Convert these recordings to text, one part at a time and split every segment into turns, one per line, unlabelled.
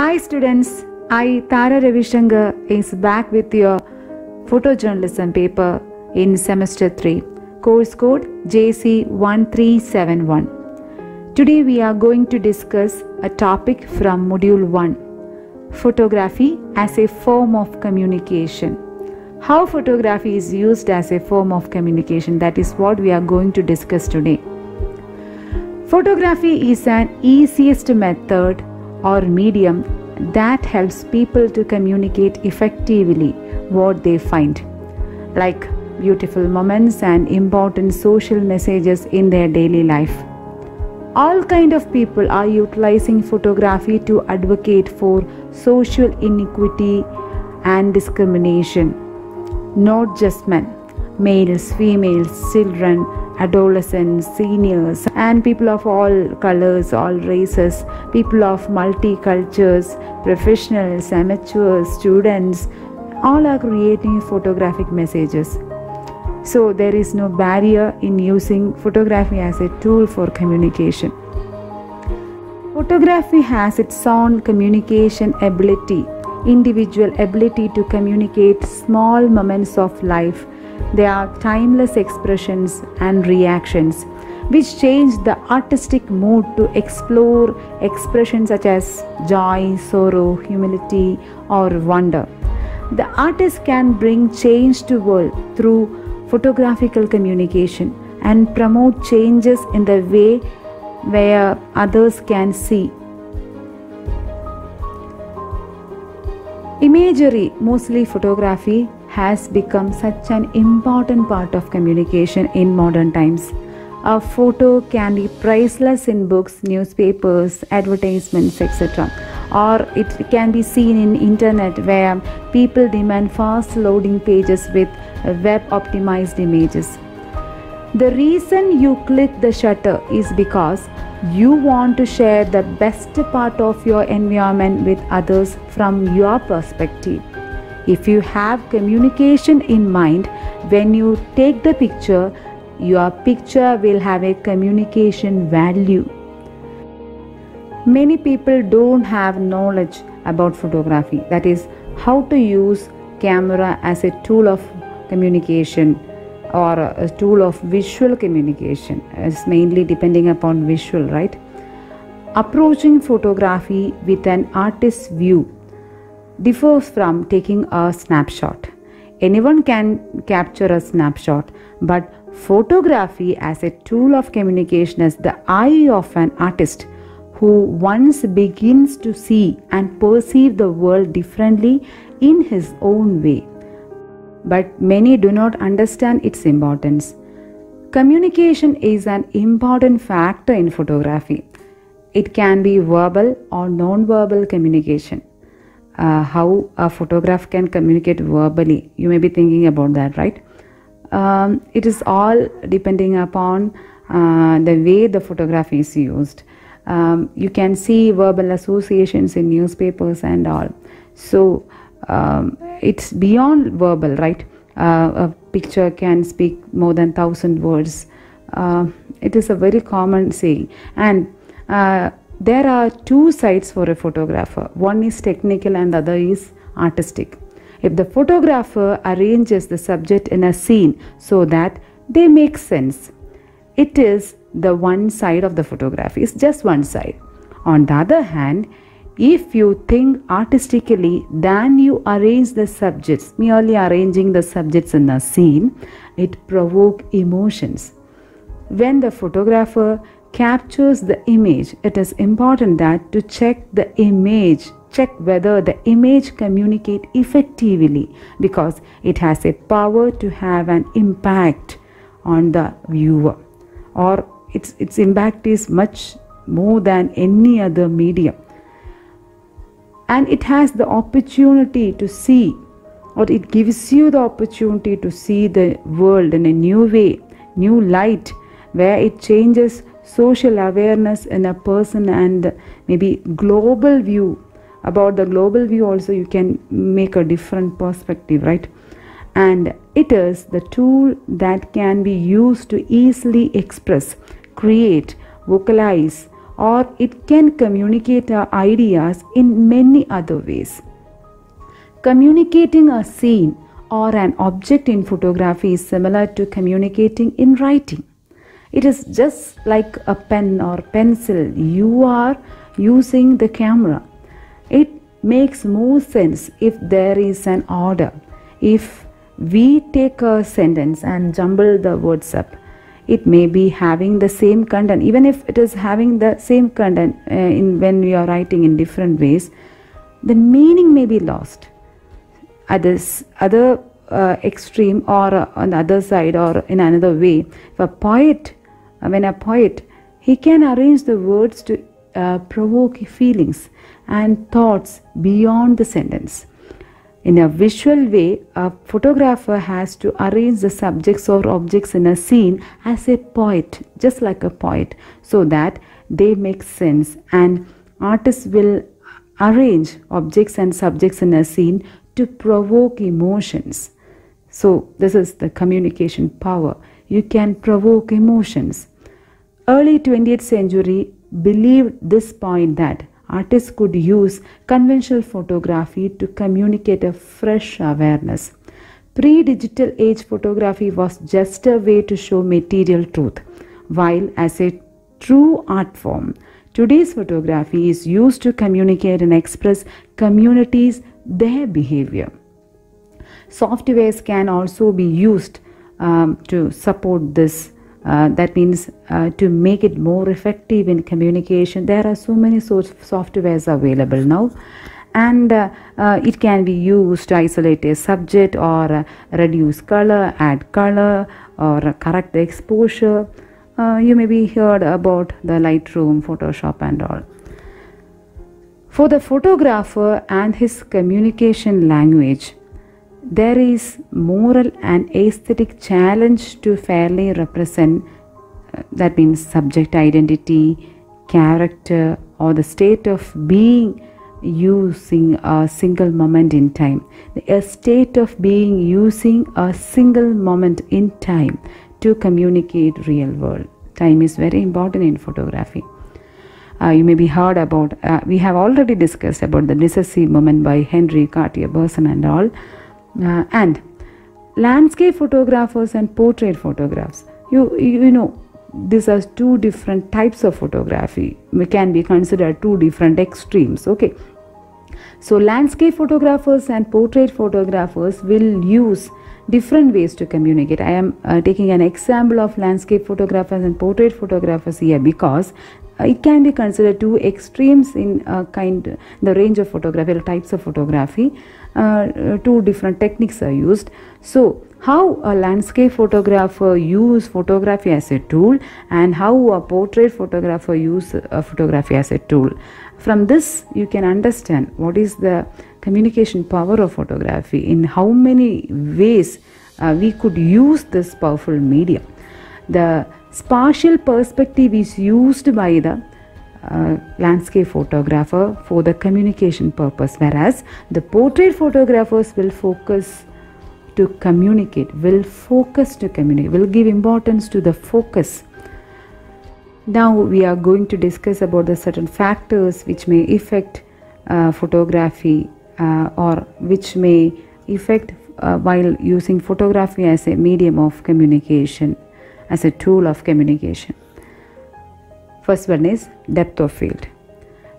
Hi students, I Tara Ravishankar is back with your photojournalism paper in semester 3, course code JC1371. Today we are going to discuss a topic from module 1, photography as a form of communication. How photography is used as a form of communication, that is what we are going to discuss today. Photography is an easiest method or medium that helps people to communicate effectively what they find, like beautiful moments and important social messages in their daily life. All kind of people are utilizing photography to advocate for social inequity and discrimination. Not just men, males, females, children, adolescents, seniors, and people of all colors, all races, people of multi-cultures, professionals, amateurs, students, all are creating photographic messages. So there is no barrier in using photography as a tool for communication. Photography has its own communication ability, individual ability to communicate small moments of life. They are timeless expressions and reactions which change the artistic mood to explore expressions such as joy, sorrow, humility, or wonder. The artist can bring change to the world through photographical communication and promote changes in the way where others can see. Imagery, mostly photography, has become such an important part of communication in modern times. A photo can be priceless in books, newspapers, advertisements, etc. Or it can be seen in internet where people demand fast loading pages with web optimized images. The reason you click the shutter is because you want to share the best part of your environment with others from your perspective. If you have communication in mind, when you take the picture, your picture will have a communication value. Many people don't have knowledge about photography, that is, how to use camera as a tool of communication or a tool of visual communication. It's mainly depending upon visual, right? Approaching photography with an artist's view differs from taking a snapshot. Anyone can capture a snapshot, but photography as a tool of communication is the eye of an artist who once begins to see and perceive the world differently in his own way. But many do not understand its importance. Communication is an important factor in photography. It can be verbal or non-verbal communication. How a photograph can communicate verbally, you may be thinking about that, right? It is all depending upon the way the photograph is used. You can see verbal associations in newspapers and all. So it's beyond verbal, right? A picture can speak more than 1,000 words. It is a very common saying. And there are two sides for a photographer. One is technical and the other is artistic. If the photographer arranges the subject in a scene so that they make sense, it is the one side of the photography. It's just one side. On the other hand, if you think artistically, then you arrange the subjects. Merely arranging the subjects in a scene, it provokes emotions. When the photographer captures the image, it is important that to check the image, check whether the image communicates effectively, because it has a power to have an impact on the viewer, or its impact is much more than any other medium. And it has the opportunity to see, or it gives you the opportunity to see the world in a new way, new light, where it changes social awareness in a person and maybe global view. About the global view also you can make a different perspective, right? And it is the tool that can be used to easily express, create, vocalize, or it can communicate our ideas in many other ways. Communicating a scene or an object in photography is similar to communicating in writing. It is just like a pen or pencil. You are using the camera. It makes more sense if there is an order. If we take a sentence and jumble the words up, it may be having the same content. Even if it is having the same content when we are writing in different ways, the meaning may be lost. At this other extreme, or on the other side, or in another way, when a poet, he can arrange the words to provoke feelings and thoughts beyond the sentence. In a visual way, a photographer has to arrange the subjects or objects in a scene as a poet, just like a poet, so that they make sense, and artists will arrange objects and subjects in a scene to provoke emotions. So this is the communication power. You can provoke emotions. Early 20th century believed this point, that artists could use conventional photography to communicate a fresh awareness. Pre-digital age photography was just a way to show material truth, while as a true art form, today's photography is used to communicate and express communities, their behavior. Softwares can also be used to support this. That means to make it more effective in communication. There are so many softwares available now, and it can be used to isolate a subject, or reduce color, add color, or correct the exposure. You may be heard about the Lightroom, Photoshop and all. For the photographer and his communication language, there is moral and aesthetic challenge to fairly represent, that means subject identity, character, or the state of being using a single moment in time. A state of being using a single moment in time to communicate real world. Time is very important in photography. You may be heard about, we have already discussed about the decisive moment by Henry Cartier-Bresson and all. And landscape photographers and portrait photographs, you know, these are two different types of photography. We can be considered two different extremes. Okay, so landscape photographers and portrait photographers will use different ways to communicate. I am taking an example of landscape photographers and portrait photographers here, because it can be considered two extremes in the range of photography, types of photography. Two different techniques are used. So how a landscape photographer use photography as a tool, and how a portrait photographer use photography as a tool. From this you can understand what is the communication power of photography, in how many ways we could use this powerful medium. The spatial perspective is used by the landscape photographer for the communication purpose, whereas the portrait photographers will focus to communicate, will give importance to the focus. Now we are going to discuss about the certain factors which may affect photography, or which may affect while using photography as a medium of communication, as a tool of communication. First one is depth of field.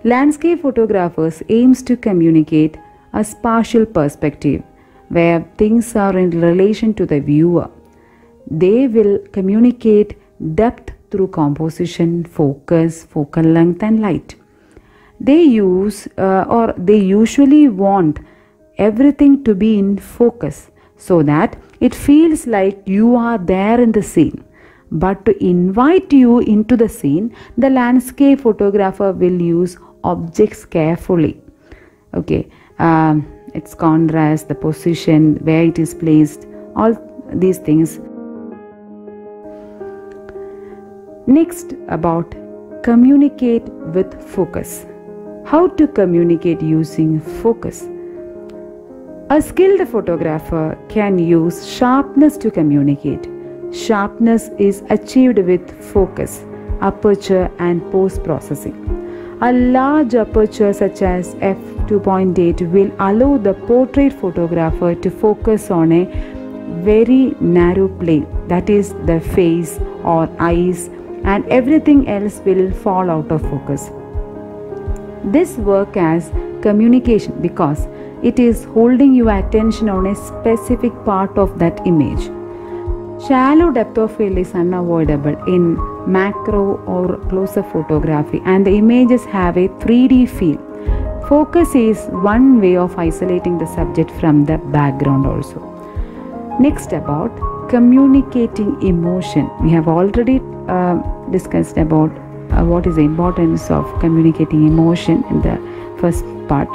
Landscape photographers aims to communicate a spatial perspective where things are in relation to the viewer. They will communicate depth through composition, focus, focal length and light. They usually want everything to be in focus so that it feels like you are there in the scene. But to invite you into the scene, the landscape photographer will use objects carefully. Okay, its contrast, the position, where it is placed, all these things. Next, about communicate with focus. How to communicate using focus? A skilled photographer can use sharpness to communicate. Sharpness is achieved with focus. aperture and post-processing. A large aperture such as f2.8 will allow the portrait photographer to focus on a very narrow plane, that is the face or eyes, and everything else will fall out of focus. This works as communication because it is holding your attention on a specific part of that image. Shallow depth of field is unavoidable in macro or close-up photography, and the images have a 3D feel. Focus is one way of isolating the subject from the background also. Next, about communicating emotion. We have already discussed about what is the importance of communicating emotion in the first part.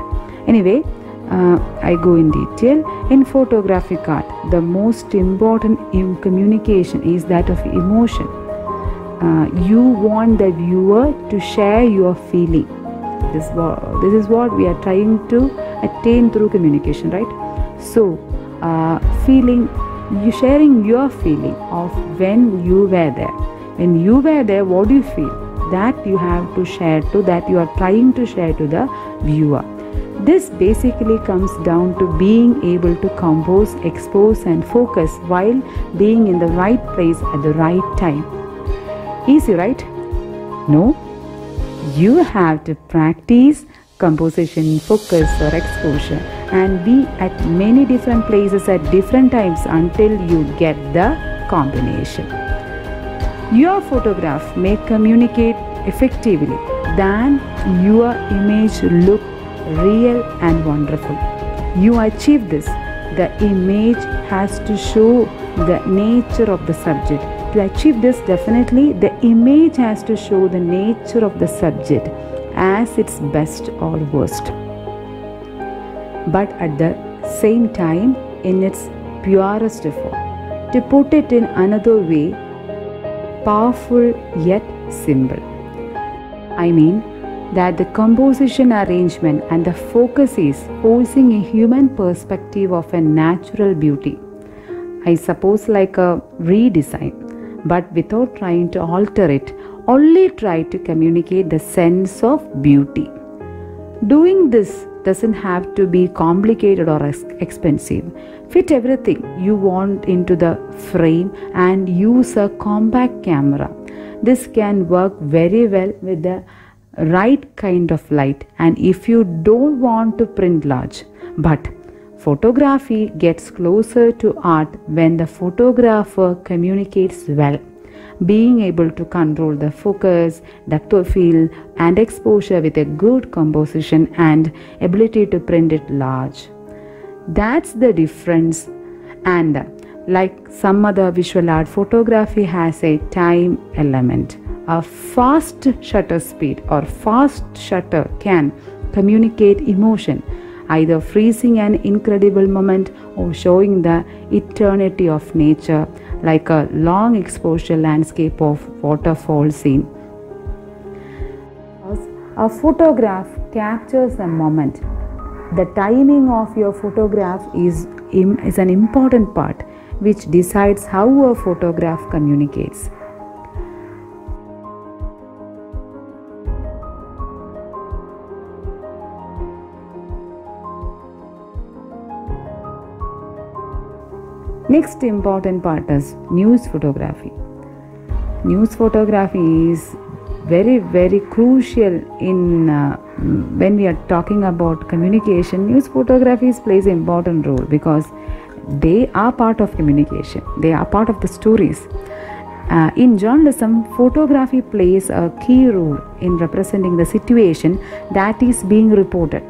Anyway, I go in detail. In photographic art, the most important communication is that of emotion. You want the viewer to share your feeling. This is what we are trying to attain through communication, right? So, you sharing your feeling of when you were there. When you were there, what do you feel? That you have to share to, that you are trying to share to the viewer. This basically comes down to being able to compose, expose and focus while being in the right place at the right time. Easy, right? No. You have to practice composition, focus or exposure and be at many different places at different times until you get the combination. Your photograph may communicate effectively than your image look real and wonderful. You achieve this. The image has to show the nature of the subject. To achieve this, definitely the image has to show the nature of the subject as its best or worst, but at the same time in its purest form. To put it in another way, powerful yet simple. I mean that the composition arrangement and the focus is forcing a human perspective of a natural beauty. I suppose like a redesign, but without trying to alter it, only try to communicate the sense of beauty. Doing this doesn't have to be complicated or expensive. Fit everything you want into the frame and use a compact camera. This can work very well with the right kind of light, and if you don't want to print large. But photography gets closer to art when the photographer communicates well, being able to control the focus, depth of field and exposure with a good composition and ability to print it large. That's the difference. And like some other visual art, photography has a time element. A fast shutter speed or fast shutter can communicate emotion, either freezing an incredible moment or showing the eternity of nature, like a long exposure landscape of waterfall scene. A photograph captures a moment. The timing of your photograph is an important part which decides how a photograph communicates. Next important part is news photography. News photography is very crucial in when we are talking about communication. News photography plays an important role because they are part of communication. They are part of the stories. In journalism, photography plays a key role in representing the situation that is being reported.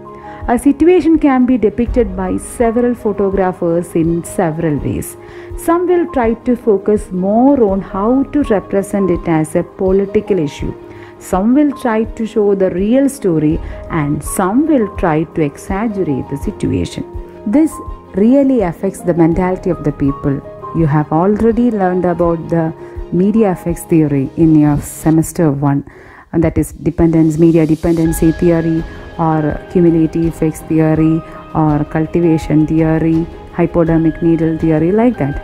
A situation can be depicted by several photographers in several ways. Some will try to focus more on how to represent it as a political issue. Some will try to show the real story, and some will try to exaggerate the situation. This really affects the mentality of the people. You have already learned about the media effects theory in your semester 1, and that is media dependency theory, or cumulative effects theory, or cultivation theory, hypodermic needle theory, like that.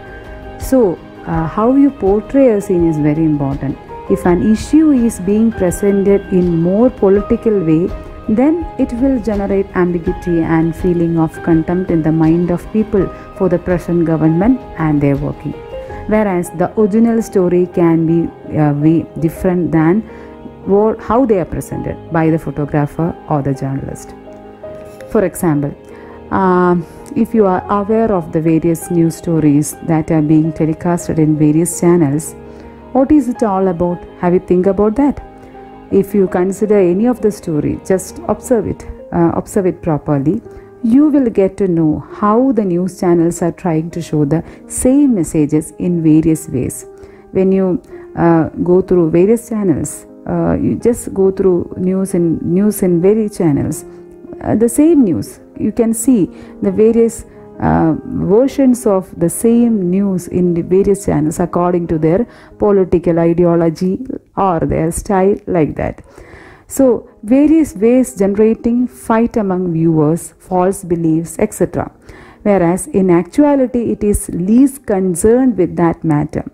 So how you portray a scene is very important. If an issue is being presented in more political way, then it will generate ambiguity and feeling of contempt in the mind of people for the present government and their working. Whereas the original story can be way different than how they are presented by the photographer or the journalist. For example, if you are aware of the various news stories that are being telecasted in various channels, what is it all about? Have you think about that? If you consider any of the story, just observe it properly. You will get to know how the news channels are trying to show the same messages in various ways. When you go through various channels, you just go through news in various channels. The same news, you can see the various versions of the same news in the various channels according to their political ideology or their style, like that. So various ways generating fight among viewers, false beliefs, etc. Whereas in actuality it is least concerned with that matter.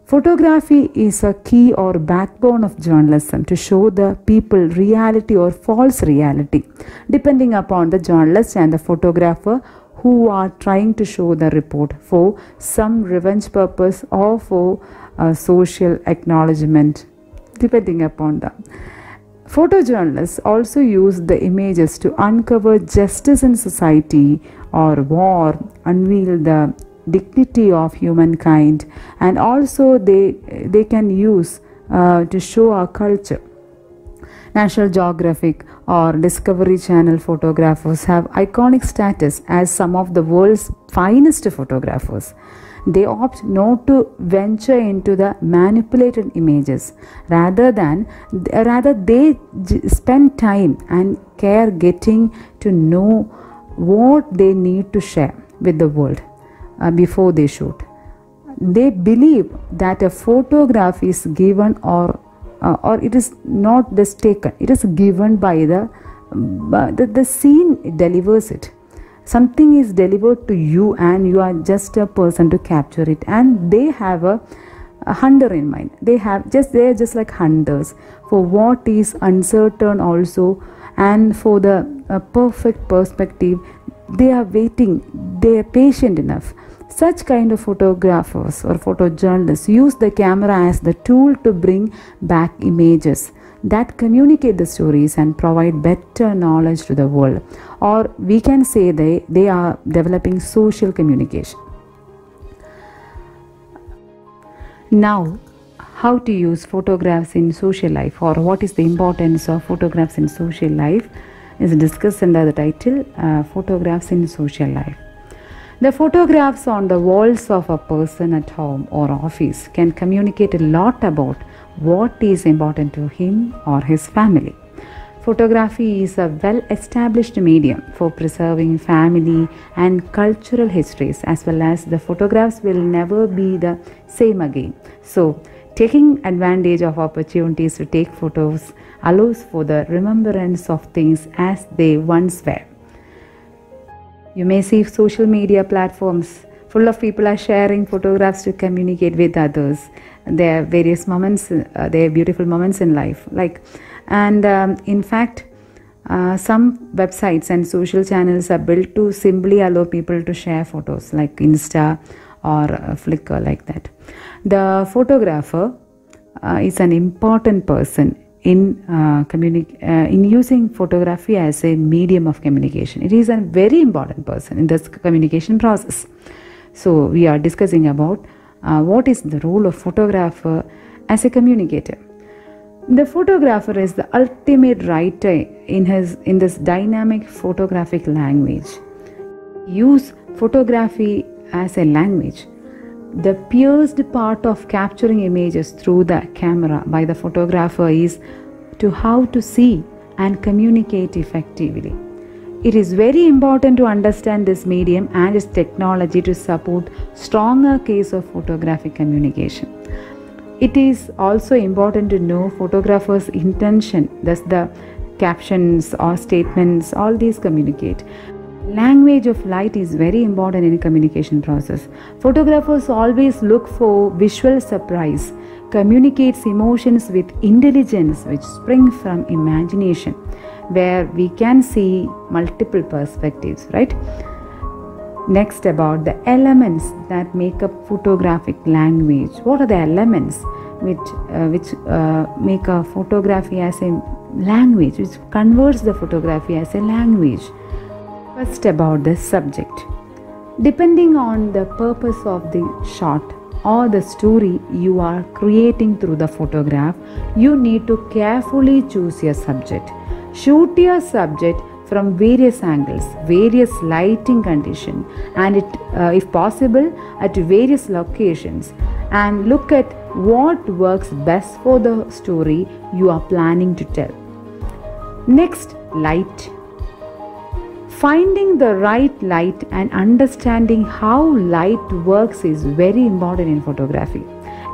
Photography is a key or backbone of journalism to show the people reality or false reality, depending upon the journalist and the photographer who are trying to show the report for some revenge purpose or for social acknowledgement, depending upon them. Photojournalists also use the images to uncover justice in society or war, unveil the dignity of humankind, and also they can use to show our culture. National Geographic or Discovery Channel photographers have iconic status as some of the world's finest photographers. They opt not to venture into the manipulated images. Rather they spend time and care getting to know what they need to share with the world before they shoot. They believe that a photograph is given or it is not just taken, it is given by the scene delivers it. Something is delivered to you and you are just a person to capture it, and they have a hunter in mind. They are just like hunters for what is uncertain also, and for the perfect perspective. They are waiting, they are patient enough. Such kind of photographers or photojournalists use the camera as the tool to bring back images that communicate the stories and provide better knowledge to the world. Or we can say they are developing social communication. Now, how to use photographs in social life, or what is the importance of photographs in social life, is discussed under the title Photographs in Social Life. The photographs on the walls of a person at home or office can communicate a lot about what is important to him or his family. Photography is a well-established medium for preserving family and cultural histories, as well as the photographs will never be the same again. So, taking advantage of opportunities to take photos allows for the remembrance of things as they once were. You may see social media platforms full of people are sharing photographs to communicate with others. Their various moments, their beautiful moments in life. In fact, some websites and social channels are built to simply allow people to share photos, like Insta or Flickr, like that. The photographer is an important person in using photography as a medium of communication. It is a very important person in this communication process. So we are discussing about what is the role of photographer as a communicator. The photographer is the ultimate writer in this dynamic photographic language. Use photography as a language. The pierced part of capturing images through the camera by the photographer is to how to see and communicate effectively. It is very important to understand this medium and its technology to support stronger case of photographic communication. It is also important to know photographer's intention, thus the captions or statements, all these communicate. Language of light is very important in a communication process. Photographers always look for visual surprise, communicates emotions with intelligence which spring from imagination, where we can see multiple perspectives, right? Next, about the elements that make up photographic language. What are the elements which make a photography as a language, which converts the photography as a language? First, about the subject. Depending on the purpose of the shot or the story you are creating through the photograph, you need to carefully choose your subject. Shoot your subject from various angles, various lighting conditions, and if possible at various locations, and look at what works best for the story you are planning to tell. Next, light. Finding the right light and understanding how light works is very important in photography.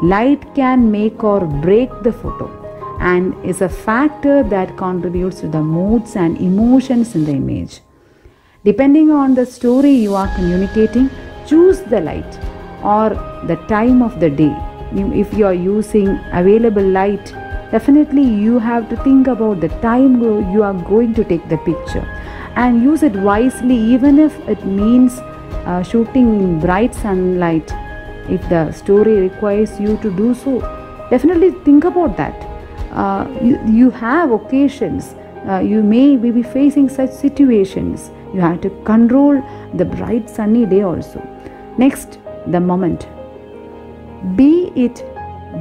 Light can make or break the photo and is a factor that contributes to the moods and emotions in the image. Depending on the story you are communicating, choose the light or the time of the day. If you are using available light, definitely you have to think about the time you are going to take the picture, and use it wisely, even if it means shooting in bright sunlight. If the story requires you to do so, definitely think about that. You have occasions, you may be facing such situations. You have to control the bright sunny day also. Next, the moment. Be it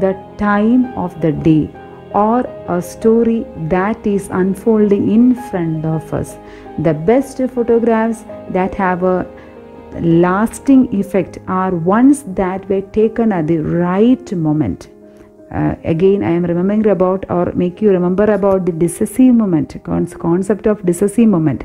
the time of the day or a story that is unfolding in front of us, the best photographs that have a lasting effect are ones that were taken at the right moment. Again, I am remembering about, or make you remember about, the decisive moment, concept of decisive moment.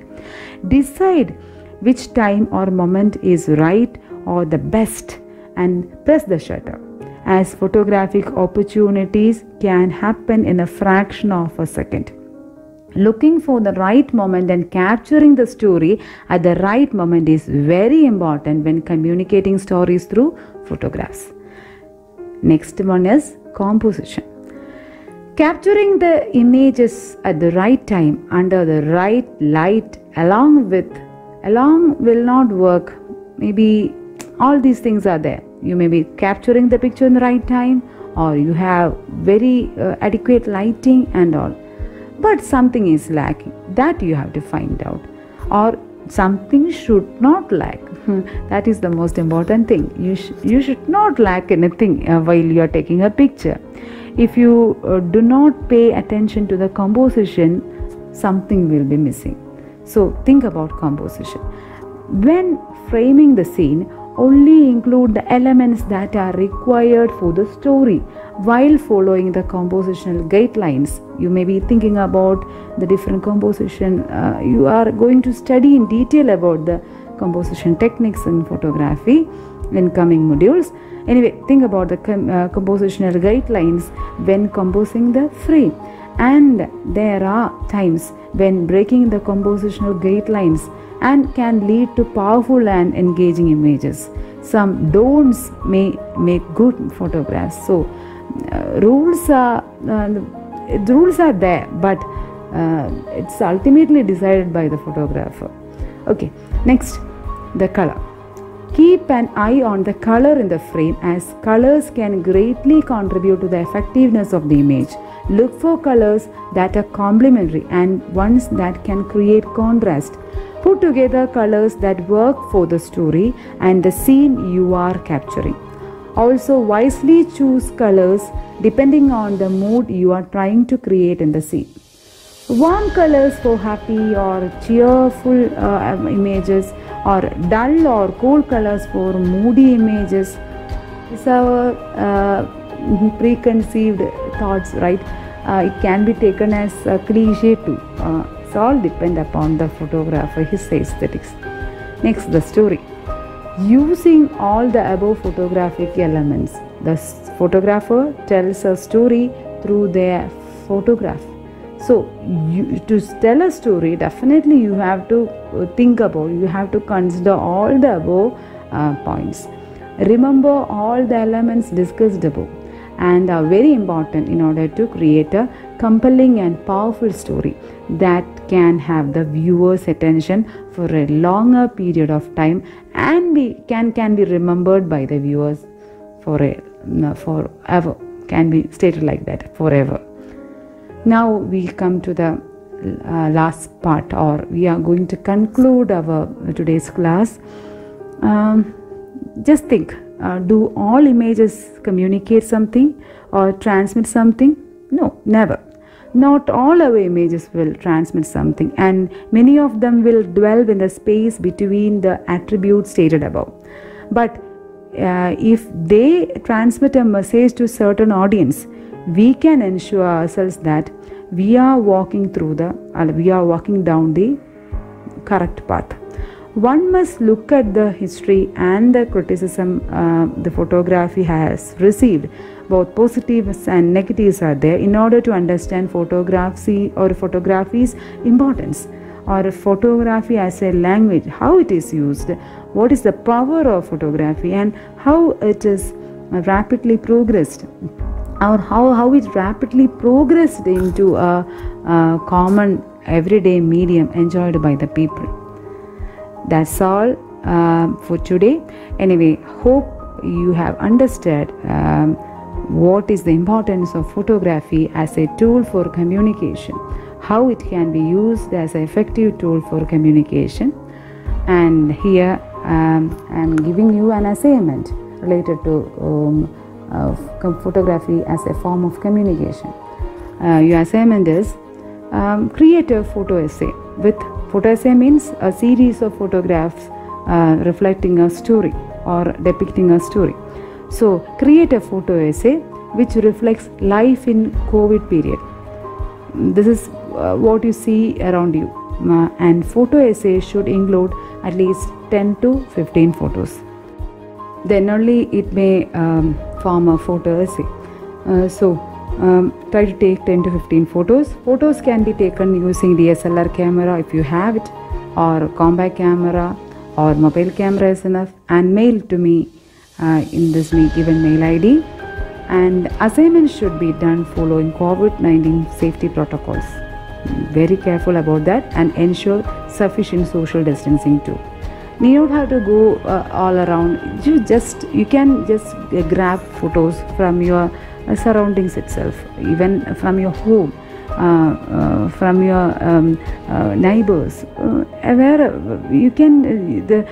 Decide which time or moment is right or the best and press the shutter, as photographic opportunities can happen in a fraction of a second. Looking for the right moment and capturing the story at the right moment is very important when communicating stories through photographs. Next one is composition. Capturing the images at the right time under the right light along will not work. Maybe all these things are there. You may be capturing the picture in the right time, or you have very adequate lighting and all, but something is lacking. That you have to find out, or something should not lack. That is the most important thing. You should not lack anything while you are taking a picture. If you do not pay attention to the composition, something will be missing. So think about composition. When framing the scene, only include the elements that are required for the story while following the compositional guidelines. You may be thinking about the different composition. You are going to study in detail about the composition techniques in photography in coming modules. Anyway, think about the compositional guidelines when composing the frame. And there are times when breaking the compositional guidelines and can lead to powerful and engaging images. Some don'ts may make good photographs. So rules are there, but it's ultimately decided by the photographer. Okay, next, the color. Keep an eye on the color in the frame, as colors can greatly contribute to the effectiveness of the image. Look for colors that are complementary and ones that can create contrast. Put together colors that work for the story and the scene you are capturing. Also, wisely choose colors depending on the mood you are trying to create in the scene. Warm colors for happy or cheerful images, or dull or cool colors for moody images. These are preconceived thoughts, right? It can be taken as a cliche too. It's all depend upon the photographer, his aesthetics. Next, the story. Using all the above photographic elements, the photographer tells a story through their photograph. So, to tell a story, definitely you have to think about, you have to consider all the above points. Remember all the elements discussed above and are very important in order to create a compelling and powerful story that can have the viewer's attention for a longer period of time and can be remembered by the viewers forever. Can be stated like that, forever. Now we come to the last part, or we are going to conclude our today's class. Just think, do all images communicate something or transmit something? No, never. Not all our images will transmit something, and many of them will dwell in the space between the attributes stated above. But if they transmit a message to a certain audience, we can ensure ourselves that we are walking down the correct path. One must look at the history and the criticism the photography has received. Both positives and negatives are there in order to understand photography's importance, or photography as a language, how it is used, what is the power of photography, and how it is rapidly progressed, or how it rapidly progressed into a common everyday medium enjoyed by the people. That's all for today. Anyway, hope you have understood what is the importance of photography as a tool for communication, how it can be used as an effective tool for communication. And here I'm giving you an assignment related to photography as a form of communication. Your assignment is create a photo essay. With photo essay means a series of photographs reflecting a story or depicting a story. So create a photo essay which reflects life in COVID period. This is what you see around you, and photo essay should include at least 10 to 15 photos. Then only it may form a photo essay. Try to take 10 to 15 photos. Photos can be taken using DSLR camera if you have it, or compact camera, or mobile camera is enough, and mail to me in this given mail ID. And assignment should be done following COVID-19 safety protocols. Very careful about that, and ensure sufficient social distancing too. You don't have to go all around. You can just grab photos from your surroundings itself, even from your home, from your neighbors, wherever you can. The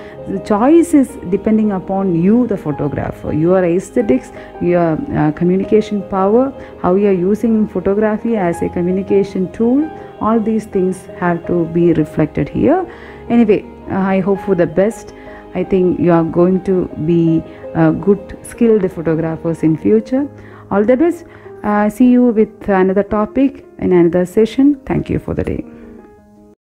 choice is depending upon you, the photographer, your aesthetics, your communication power, how you are using photography as a communication tool. All these things have to be reflected here. Anyway, I hope for the best. I think you are going to be good, skilled photographers in future. All the best. See you with another topic in another session. Thank you for the day.